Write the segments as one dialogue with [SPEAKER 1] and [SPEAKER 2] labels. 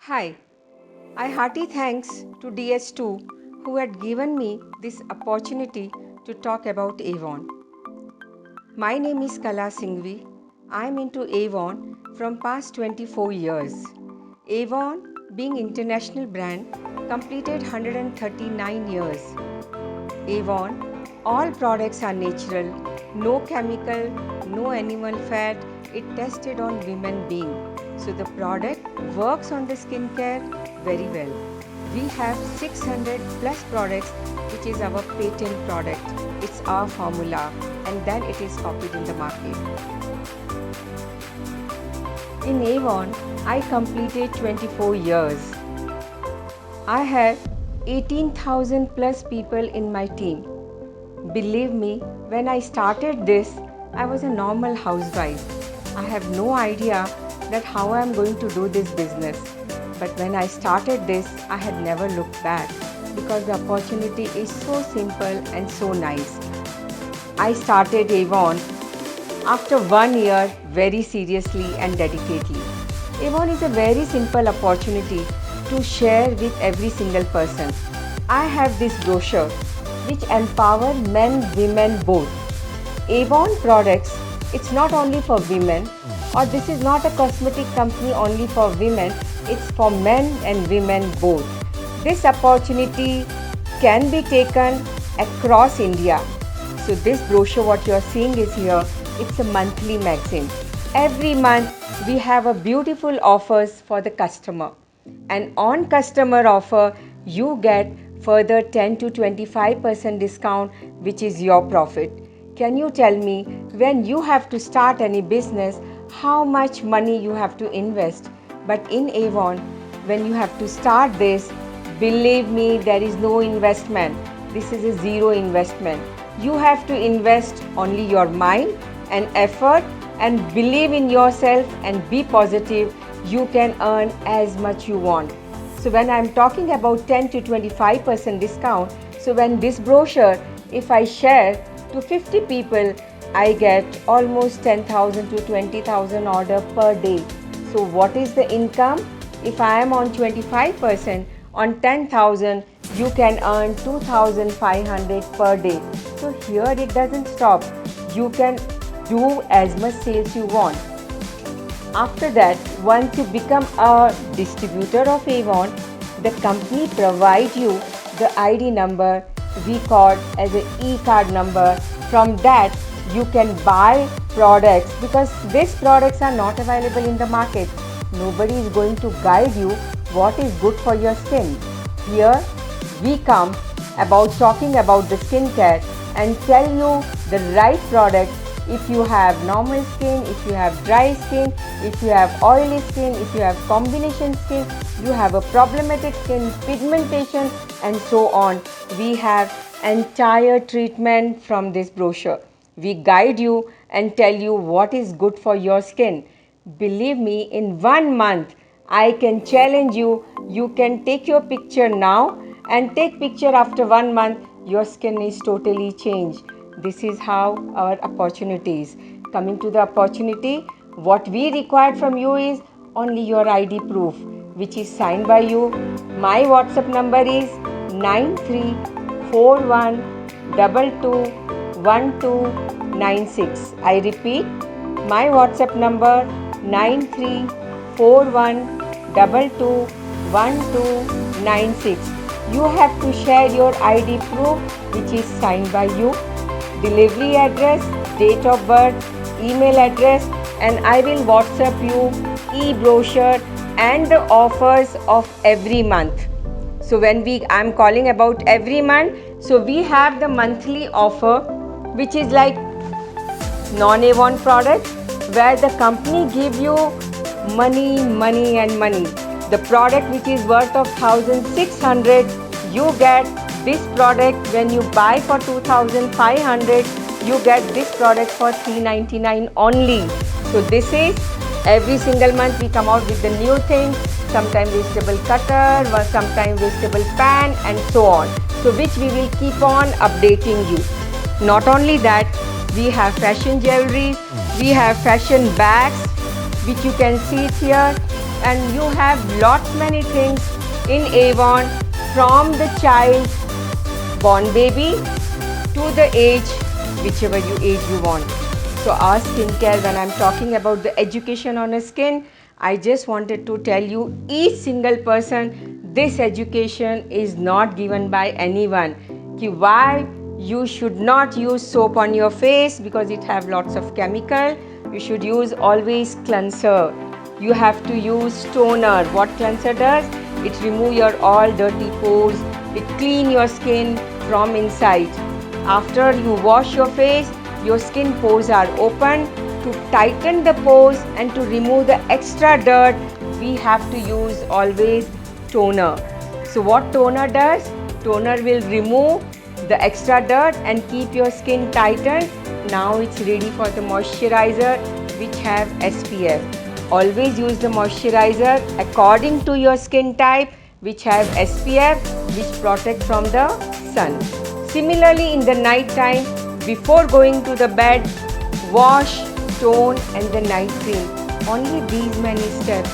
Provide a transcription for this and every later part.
[SPEAKER 1] Hi, I hearty thanks to DS2 who had given me this opportunity to talk about Avon. My name is Kala Singhvi. I am into Avon from past 24 years. Avon, being international brand, completed 139 years. Avon, all products are natural, no chemical, no animal fat. It tested on women being. So the product works on the skincare very well. We have 600 plus products which is our patent product. It's our formula and then it is copied in the market. In Avon, I completed 24 years. I have 18,000 plus people in my team. Believe me, when I started this, I was a normal housewife. I have no idea that how I am going to do this business. But when I started this, I had never looked back because the opportunity is so simple and so nice. I started Avon after 1 year very seriously and dedicatedly. Avon is a very simple opportunity to share with every single person. I have this brochure which empower men, women both. Avon products, it's not only for women, or this is not a cosmetic company only for women, it's for men and women both. This opportunity can be taken across India. So this brochure what you are seeing is here, it's a monthly magazine. Every month we have a beautiful offers for the customer. And on customer offer, you get further 10 to 25% discount, which is your profit. Can you tell me, when you have to start any business, how much money you have to invest? But in Avon, when you have to start this, believe me, there is no investment. This is a zero investment. You have to invest only your mind and effort and believe in yourself and be positive. You can earn as much you want. So when I'm talking about 10 to 25% discount, so when this brochure, if I share to 50 people, I get almost 10,000 to 20,000 order per day. So what is the income? If I am on 25%, on 10,000, you can earn 2,500 per day. So here it doesn't stop. You can do as much sales you want. After that, once you become a distributor of Avon, the company provides you the ID number we call as an e-card number. From that, you can buy products because these products are not available in the market. Nobody is going to guide you what is good for your skin. Here we come about talking about the skincare and tell you the right product. If you have normal skin, if you have dry skin, if you have oily skin, if you have combination skin, you have a problematic skin, pigmentation and so on. We have entire treatment from this brochure. We guide you and tell you what is good for your skin. Believe me, in 1 month, I can challenge you. You can take your picture now and take picture after 1 month. Your skin is totally changed. This is how our opportunity is. Coming to the opportunity, what we require from you is only your ID proof, which is signed by you. My WhatsApp number is 9341221296. I repeat, my WhatsApp number 9341221296. You have to share your ID proof, which is signed by you, delivery address, date of birth, email address, and I will WhatsApp you e-brochure and the offers of every month. So when I'm calling about every month, so we have the monthly offer, which is like non-Avon product, where the company give you money and money. The product which is worth of 1,600, you get this product. When you buy for 2,500, you get this product for 399 only. So this is every single month we come out with the new thing. Sometimes vegetable cutter, sometimes vegetable pan and so on. So which we will keep on updating you. Not only that, we have fashion jewelry, we have fashion bags, which you can see it here. and you have lots many things in Avon, from the child born baby to the age, whichever age you want. So our skincare, when I'm talking about the education on a skin, I just wanted to tell you, each single person, this education is not given by anyone. Why you should not use soap on your face because it have lots of chemical. You should use always cleanser. You have to use toner. What cleanser does? It remove your all dirty pores. It clean your skin from inside. After you wash your face, your skin pores are open. To tighten the pores and to remove the extra dirt, we have to use always toner. So what toner does? Toner will remove the extra dirt and keep your skin tightened. Now it's ready for the moisturizer which have SPF. Always use the moisturizer according to your skin type which have SPF, which protect from the sun. Similarly, in the night time, before going to the bed, wash, tone and the night cream. Only these many steps,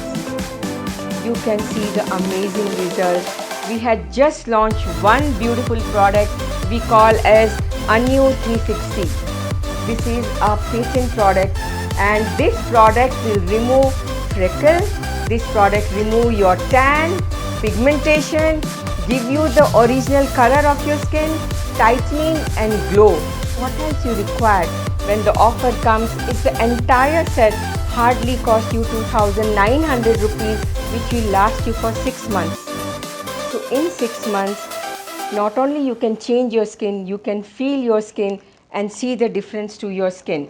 [SPEAKER 1] you can see the amazing results. We had just launched one beautiful product we call as Anu 360. This is a patent product, and this product will remove freckles. This product remove your tan, pigmentation, give you the original color of your skin, tightening and glow. What else you require? When the offer comes, it's the entire set hardly cost you 2,900 rupees, which will last you for 6 months. So in 6 months, not only you can change your skin, you can feel your skin and see the difference to your skin.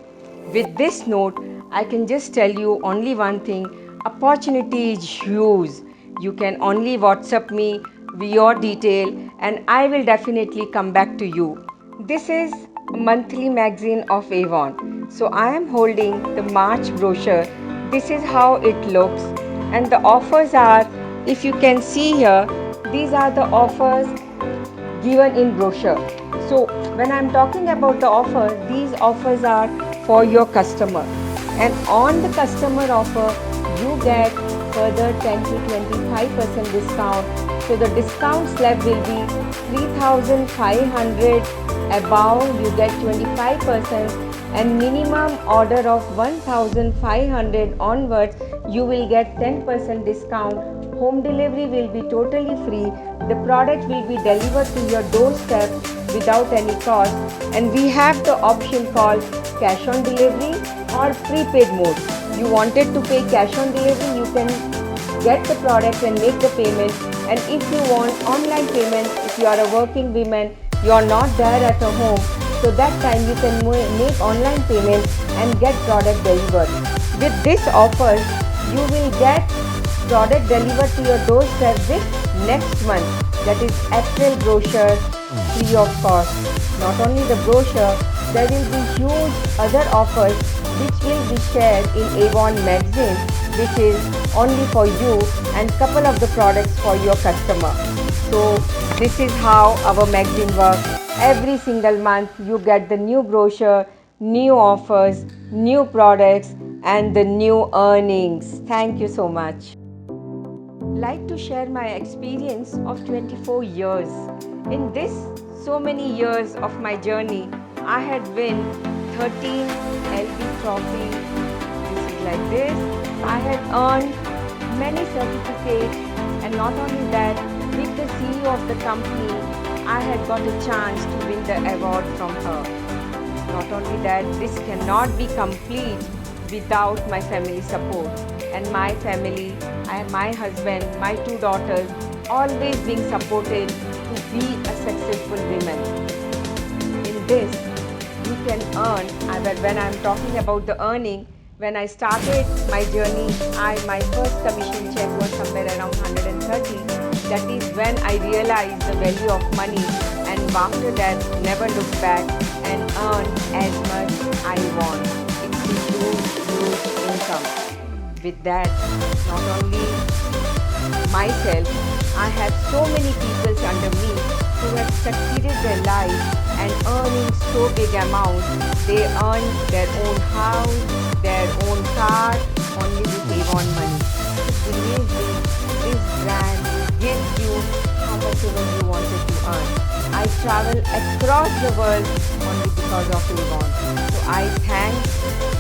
[SPEAKER 1] With this note, I can just tell you only one thing, opportunity is huge. You can only WhatsApp me with your detail and I will definitely come back to you. This is a monthly magazine of Avon. So I am holding the March brochure. This is how it looks, and the offers are, if you can see here, these are the offers given in brochure. So when I am talking about the offer, these offers are for your customer, and on the customer offer you get further 10 to 25% discount. So the discount slab will be 3,500, above you get 25%, and minimum order of 1,500 onwards you will get 10% discount. Home delivery will be totally free. The product will be delivered to your doorstep without any cost, and we have the option called cash on delivery or prepaid mode. You wanted to pay cash on delivery, you can get the product and make the payment. And if you want online payment, if you are a working woman, you are not there at a home, so that time you can make online payment and get product delivered. With this offer, you will get product delivered to your doorstep with next month, that is April brochure, free of cost. Not only the brochure, there will be huge other offers which will be shared in Avon magazine, which is only for you, and couple of the products for your customer. So this is how our magazine works. Every single month you get the new brochure, new offers, new products and the new earnings. Thank you so much. Like to share my experience of 24 years. In this so many years of my journey, I had won 13 LB trophy. This is like this. I had earned many certificates, and not only that, with the CEO of the company, I had got a chance to win the award from her. Not only that, this cannot be complete without my family support. And my family, my husband, my 2 daughters, always being supported to be a successful woman. In this, you can earn, when I am talking about the earning, when I started my journey, my first commission check was somewhere around 130. That is when I realized the value of money, and after that never looked back and earn as much I want. It's a huge income. With that, not only myself, I have so many people under me who have succeeded their life and earning so big amounts. They earn their own house, their own car only with Avon money. believed me, this brand gives you how much ever you wanted to earn. I travel across the world only because of Avon. So I thank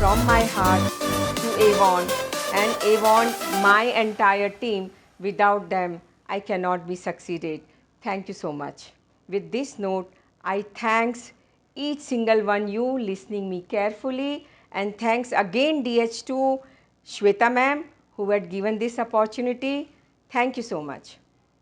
[SPEAKER 1] from my heart to Avon and Avon, my entire team. Without them, I cannot be succeeded. Thank you so much. With this note, I thanks each single one you listening me carefully, and thanks again DH to Shweta ma'am who had given this opportunity. Thank you so much.